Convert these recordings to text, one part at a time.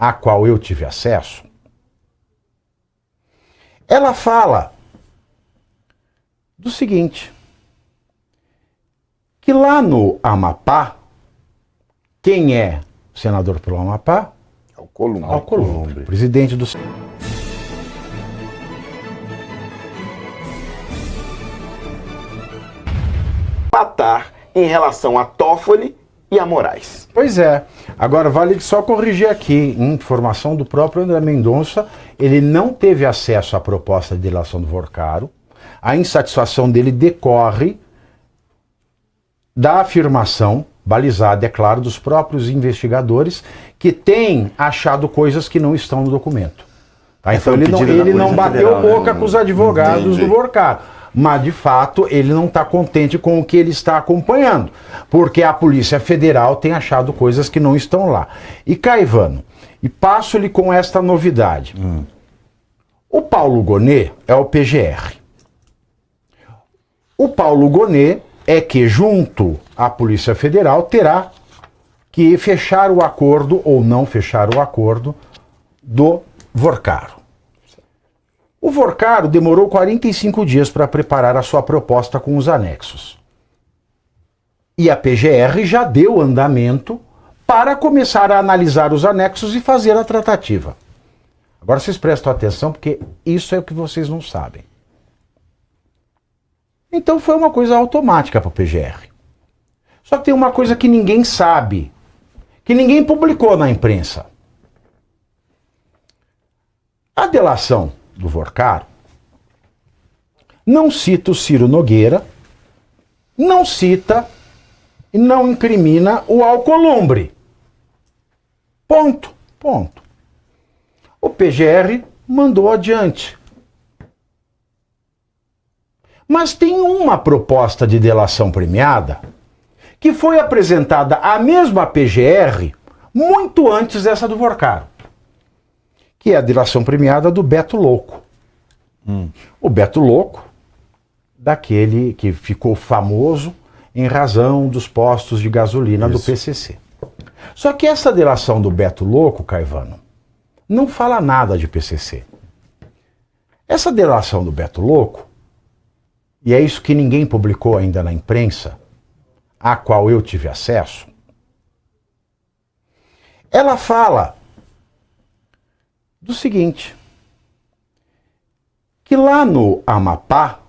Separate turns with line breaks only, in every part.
a qual eu tive acesso, ela fala do seguinte, que lá no Amapá, quem é senador pelo Amapá? Alcolumbre, presidente do...
Empatar em relação a Toffoli e a Moraes.
Pois é. Agora, vale só corrigir aqui, informação do próprio André Mendonça, ele não teve acesso à proposta de delação do Vorcaro. A insatisfação dele decorre da afirmação, balizada, é claro, dos próprios investigadores, que têm achado coisas que não estão no documento. Tá? Então ele não bateu boca com os advogados do Vorcaro. Mas, de fato, ele não está contente com o que ele está acompanhando, porque a Polícia Federal tem achado coisas que não estão lá. E, Caivano, e passo-lhe com esta novidade. O Paulo Gonet é o PGR. O Paulo Gonet é que, junto à Polícia Federal, terá que fechar o acordo ou não fechar o acordo do Vorcaro. O Vorcaro demorou 45 dias para preparar a sua proposta com os anexos. E a PGR já deu andamento para começar a analisar os anexos e fazer a tratativa. Agora vocês prestam atenção, porque isso é o que vocês não sabem. Então foi uma coisa automática para a PGR. Só que tem uma coisa que ninguém sabe, que ninguém publicou na imprensa. A delação do Vorcaro não cita o Ciro Nogueira, não cita e não incrimina o Alcolumbre. Ponto. O PGR mandou adiante. Mas tem uma proposta de delação premiada que foi apresentada à mesma PGR muito antes dessa do Vorcaro, que é a delação premiada do Beto Louco. O Beto Louco, daquele que ficou famoso em razão dos postos de gasolina do PCC. Só que essa delação do Beto Louco, Caivano, não fala nada de PCC. Essa delação do Beto Louco, e é isso que ninguém publicou ainda na imprensa, a qual eu tive acesso, ela fala do seguinte, que lá no Amapá,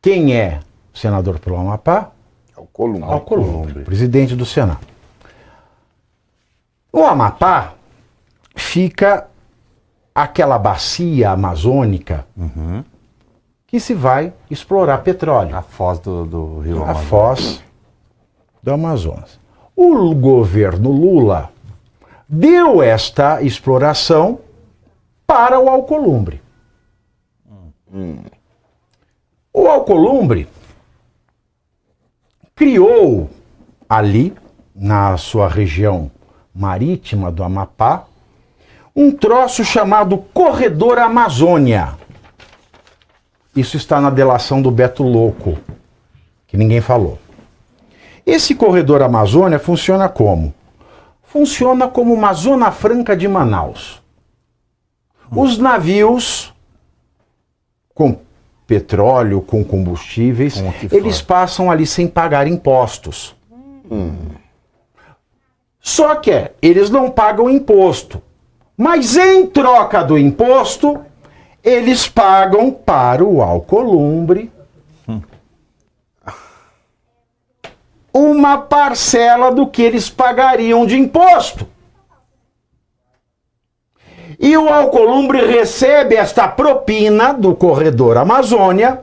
quem é senador pelo Amapá? Alcolumbre, presidente do Senado. No Amapá fica aquela bacia amazônica que se vai explorar petróleo.
A foz do Rio Amazonas.
A foz do Amazonas. O governo Lula deu esta exploração para o Alcolumbre. O Alcolumbre criou ali, na sua região marítima do Amapá, um troço chamado Corredor Amazônia. Isso está na delação do Beto Louco, que ninguém falou. Esse Corredor Amazônia funciona como? Funciona como uma zona franca de Manaus. Os navios com petróleo, com combustíveis, eles passam ali sem pagar impostos. Só que eles não pagam imposto. Mas em troca do imposto, eles pagam para o Alcolumbre uma parcela do que eles pagariam de imposto. E o Alcolumbre recebe esta propina do Corredor Amazônia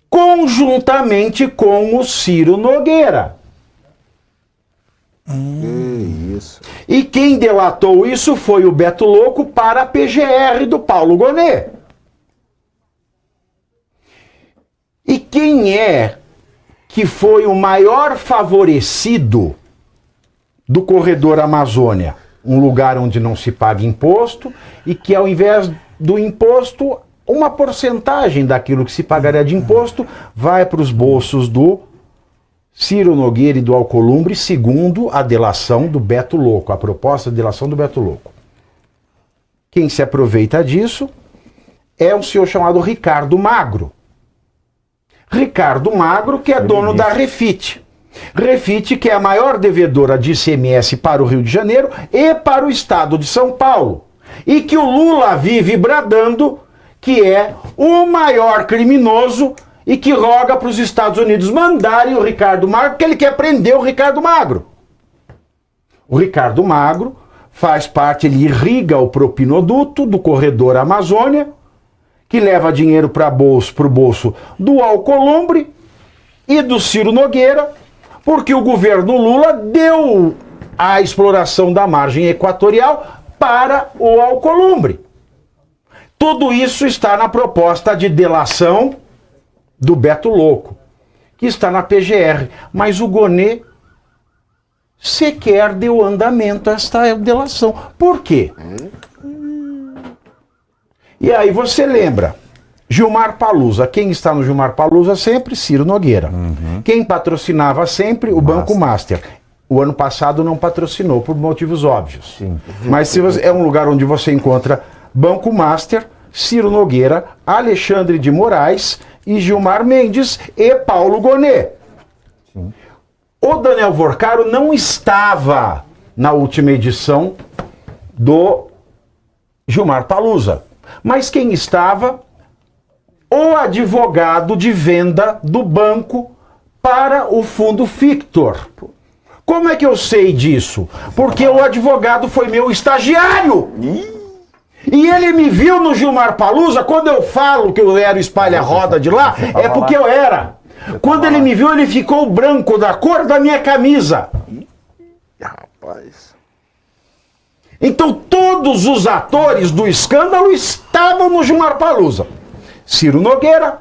conjuntamente com o Ciro Nogueira.
Isso.
E quem delatou isso foi o Beto Louco para a PGR do Paulo Gonet. E quem é que foi o maior favorecido do Corredor Amazônia? Um lugar onde não se paga imposto e que, ao invés do imposto, uma porcentagem daquilo que se pagaria de imposto vai para os bolsos do Ciro Nogueira e do Alcolumbre, segundo a delação do Beto Louco, a proposta de delação do Beto Louco. Quem se aproveita disso é um senhor chamado Ricardo Magro. Ricardo Magro, que é dono da Refit. Refit, que é a maior devedora de ICMS para o Rio de Janeiro e para o estado de São Paulo. E que o Lula vive bradando que é o maior criminoso e que roga para os Estados Unidos mandarem o Ricardo Magro, porque ele quer prender o Ricardo Magro. O Ricardo Magro faz parte, ele irriga o propinoduto do corredor Amazônia, que leva dinheiro para o bolso do Alcolumbre e do Ciro Nogueira, porque o governo Lula deu a exploração da margem equatorial para o Alcolumbre. Tudo isso está na proposta de delação do Beto Louco, que está na PGR. Mas o Gonê sequer deu andamento a esta delação. Por quê? E aí você lembra, Gilmar Palusa. Quem está no Gilmar Palusa sempre? Ciro Nogueira. Quem patrocinava sempre? O Banco Master. O ano passado não patrocinou, por motivos óbvios.
Sim.
Mas se você, é um lugar onde você encontra Banco Master, Ciro Nogueira, Alexandre de Moraes e Gilmar Mendes e Paulo Gonê.
Sim.
O Daniel Vorcaro não estava na última edição do Gilmar Palusa. Mas quem estava? O advogado de venda do banco para o fundo Fictor. Como é que eu sei disso? Porque o advogado foi meu estagiário. E ele me viu no Gilmar Palusa. Quando eu falo que eu era o espalha-roda de lá, é porque eu era. Quando ele me viu, ele ficou branco da cor da minha camisa.
Rapaz.
Então todos os atores do escândalo estavam no Gilmar Palusa. Ciro Nogueira,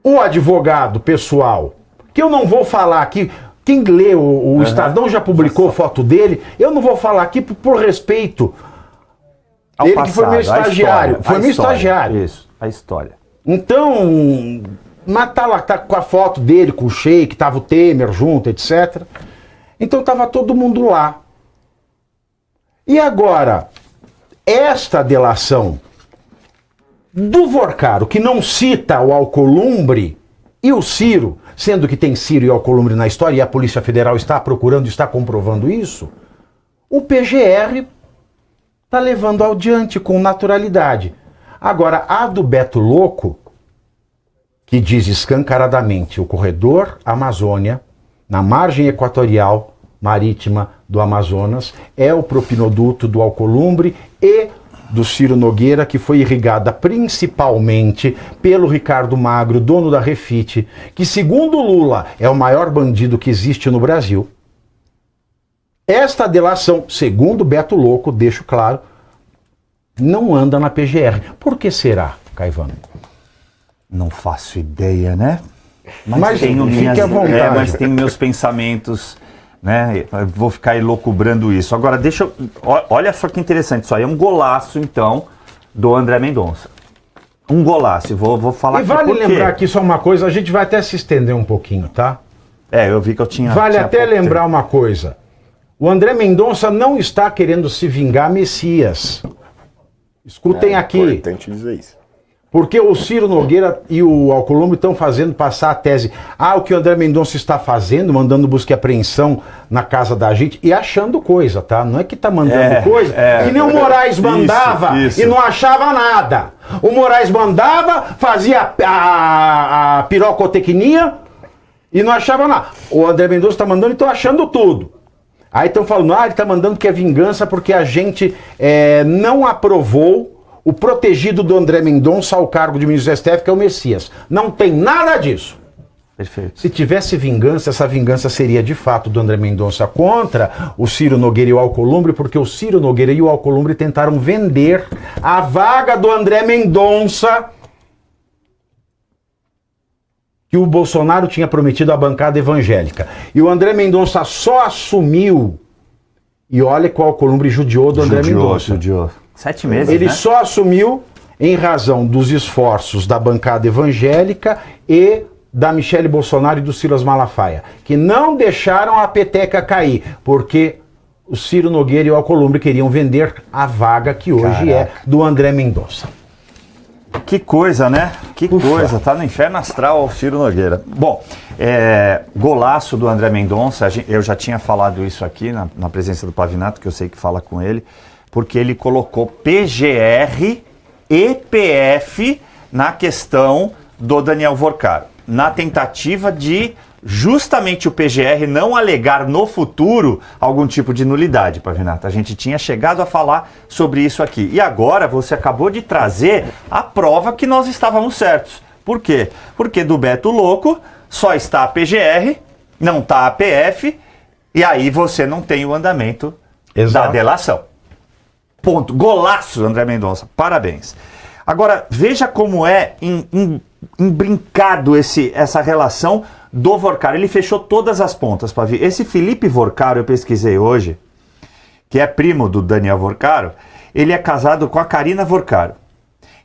o advogado pessoal, que eu não vou falar aqui, quem lê o Estadão já publicou foto dele, eu não vou falar aqui por respeito
Ao
dele,
passado,
que foi meu estagiário. Foi meu estagiário.
Isso, a história.
Então, mas tá lá, tá com a foto dele, com o Sheik, tava o Temer junto, etc. Então tava todo mundo lá. E agora, esta delação do Vorcaro, que não cita o Alcolumbre e o Ciro, sendo que tem Ciro e Alcolumbre na história e a Polícia Federal está procurando, está comprovando isso, o PGR está levando adiante com naturalidade. Agora, a do Beto Louco, que diz escancaradamente o corredor Amazônia, na margem equatorial marítima do Amazonas, é o propinoduto do Alcolumbre e do Ciro Nogueira, que foi irrigada principalmente pelo Ricardo Magro, dono da Refit, que segundo Lula é o maior bandido que existe no Brasil. Esta delação, segundo Beto Louco, deixo claro, não anda na PGR. Por que será, Caivano?
Não faço ideia, né?
Mas fique à vontade.
Mas tenho meus pensamentos, né? Eu vou ficar elocubrando isso. Agora, deixa eu... Olha só que interessante. Isso aí é um golaço, então, do André Mendonça. Um golaço. Vou falar
E
aqui
vale
por quê.
lembrar aqui só uma coisa, a gente vai até se estender um pouquinho, tá?
Eu vi que eu tinha...
Vale
tinha
até
pouco
lembrar
tempo.
uma coisa. O André Mendonça não está querendo se vingar Messias. Escutem aqui.
É importante dizer isso.
Porque o Ciro Nogueira e o Alcolumbre estão fazendo passar a tese. O que o André Mendonça está fazendo, mandando busca e apreensão na casa da gente e achando coisa, tá? Não é que tá mandando coisa. Que nem o Moraes mandava
isso.
e não achava nada. O Moraes mandava, fazia a pirocotecnia e não achava nada. O André Mendonça está mandando e estão achando tudo. Aí estão falando, ele está mandando que é vingança porque a gente não aprovou o protegido do André Mendonça ao cargo de ministro do STF, que é o Messias. Não tem nada disso.
Perfeito.
Se tivesse vingança, essa vingança seria de fato do André Mendonça contra o Ciro Nogueira e o Alcolumbre, porque o Ciro Nogueira e o Alcolumbre tentaram vender a vaga do André Mendonça que o Bolsonaro tinha prometido à bancada evangélica. E o André Mendonça só assumiu, e olha que o Alcolumbre judiou do André Mendonça.
Judiou. 7 meses,
Ele
né?
só assumiu em razão dos esforços da bancada evangélica e da Michele Bolsonaro e do Silas Malafaia, que não deixaram a peteca cair, porque o Ciro Nogueira e o Alcolumbre queriam vender a vaga que hoje é do André Mendonça.
Que coisa, né? Que
Ufa.
coisa, tá no inferno astral o Ciro Nogueira. Bom, golaço do André Mendonça, eu já tinha falado isso aqui na presença do Pavinato, que eu sei que fala com ele, porque ele colocou PGR e PF na questão do Daniel Vorcaro, na tentativa de justamente o PGR não alegar no futuro algum tipo de nulidade, Pavinato. A gente tinha chegado a falar sobre isso aqui. E agora você acabou de trazer a prova que nós estávamos certos. Por quê? Porque do Beto Louco só está a PGR, não está a PF, e aí você não tem o andamento da delação. Ponto. Golaço, André Mendonça. Parabéns. Agora, veja como é embrincado essa relação do Vorcaro. Ele fechou todas as pontas, Pavi. Esse Felipe Vorcaro, eu pesquisei hoje, que é primo do Daniel Vorcaro, ele é casado com a Karina Vorcaro,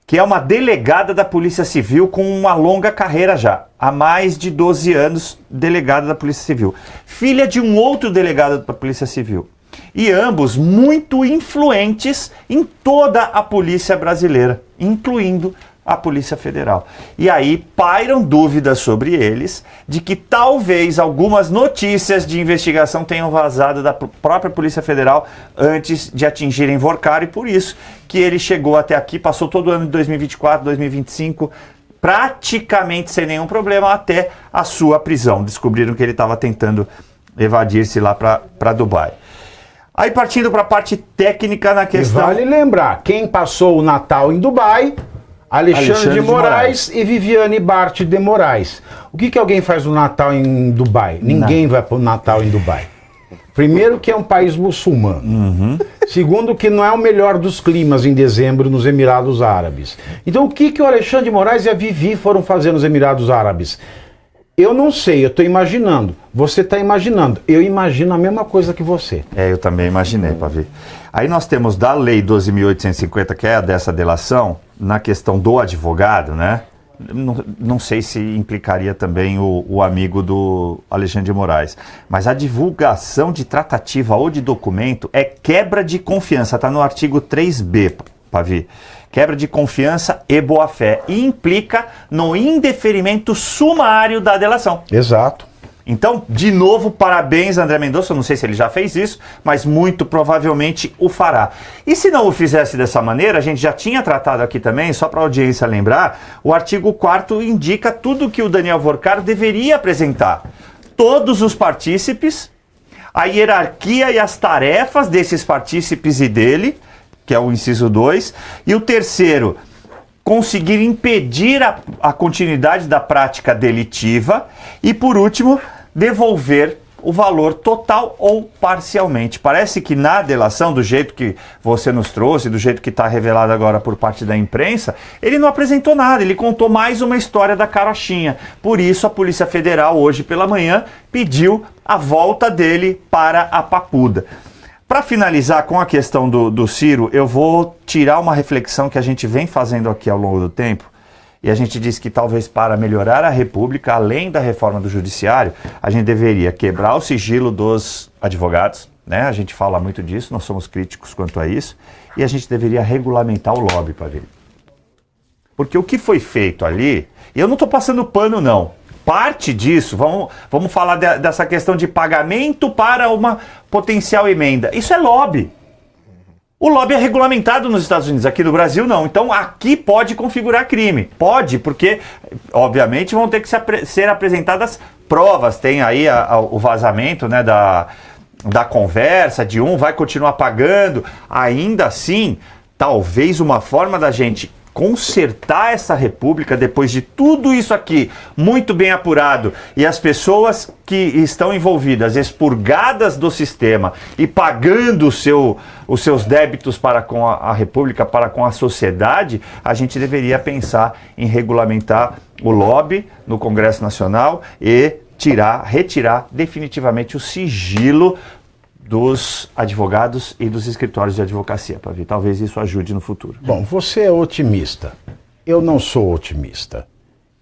que é uma delegada da Polícia Civil com uma longa carreira já. Há mais de 12 anos, delegada da Polícia Civil. Filha de um outro delegado da Polícia Civil. E ambos muito influentes em toda a polícia brasileira, incluindo a Polícia Federal. E aí pairam dúvidas sobre eles de que talvez algumas notícias de investigação tenham vazado da própria Polícia Federal antes de atingirem Vorcaro, e por isso que ele chegou até aqui, passou todo o ano de 2024, 2025, praticamente sem nenhum problema, até a sua prisão. Descobriram que ele estava tentando evadir-se lá para Dubai. Aí partindo para a parte técnica na questão...
E vale lembrar, quem passou o Natal em Dubai, Alexandre de Moraes e Viviane Bart de Moraes. O que alguém faz no Natal em Dubai? Ninguém vai para o Natal em Dubai. Primeiro que é um país muçulmano.
Uhum.
Segundo que não é o melhor dos climas em dezembro nos Emirados Árabes. Então o que o Alexandre de Moraes e a Vivi foram fazer nos Emirados Árabes? Eu não sei, eu estou imaginando. Você está imaginando. Eu imagino a mesma coisa que você.
Eu também imaginei, Pavi. Aí nós temos da Lei 12.850, que é a dessa delação, na questão do advogado, né? Não sei se implicaria também o amigo do Alexandre de Moraes. Mas a divulgação de tratativa ou de documento é quebra de confiança. Está no artigo 3B, Pavi. Quebra de confiança e boa-fé. E implica no indeferimento sumário da delação.
Exato.
Então, de novo, parabéns, André Mendonça. Eu não sei se ele já fez isso, mas muito provavelmente o fará. E se não o fizesse dessa maneira, a gente já tinha tratado aqui também, só para a audiência lembrar, o artigo 4º indica tudo que o Daniel Vorcaro deveria apresentar. Todos os partícipes, a hierarquia e as tarefas desses partícipes e dele, que é o inciso 2, e o terceiro, conseguir impedir a continuidade da prática delitiva, e por último, devolver o valor total ou parcialmente. Parece que na delação, do jeito que você nos trouxe, do jeito que está revelado agora por parte da imprensa, ele não apresentou nada, ele contou mais uma história da carochinha. Por isso a Polícia Federal, hoje pela manhã, pediu a volta dele para a Papuda. Para finalizar com a questão do Ciro, eu vou tirar uma reflexão que a gente vem fazendo aqui ao longo do tempo, e a gente diz que talvez para melhorar a República, além da reforma do Judiciário, a gente deveria quebrar o sigilo dos advogados, né? A gente fala muito disso, nós somos críticos quanto a isso, e a gente deveria regulamentar o lobby, Pavi. Porque o que foi feito ali, e eu não estou passando pano não, parte disso, vamos falar dessa questão de pagamento para uma potencial emenda. Isso é lobby. O lobby é regulamentado nos Estados Unidos, aqui no Brasil não. Então aqui pode configurar crime. Pode, porque obviamente vão ter que ser apresentadas provas. Tem aí o vazamento, né, da conversa, de um vai continuar pagando. Ainda assim, talvez uma forma da gente consertar essa república depois de tudo isso aqui muito bem apurado e as pessoas que estão envolvidas expurgadas do sistema e pagando os seus débitos para com a república, para com a sociedade, a gente deveria pensar em regulamentar o lobby no Congresso Nacional e retirar definitivamente o sigilo dos advogados e dos escritórios de advocacia, Pavi. Talvez isso ajude no futuro.
Bom, você é otimista. Eu não sou otimista.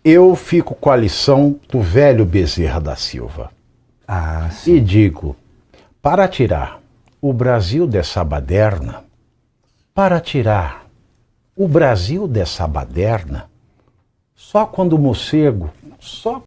eu fico com a lição do velho Bezerra da Silva.
Ah, sim.
E digo, para tirar o Brasil dessa baderna, para tirar o Brasil dessa baderna, só quando o morcego, só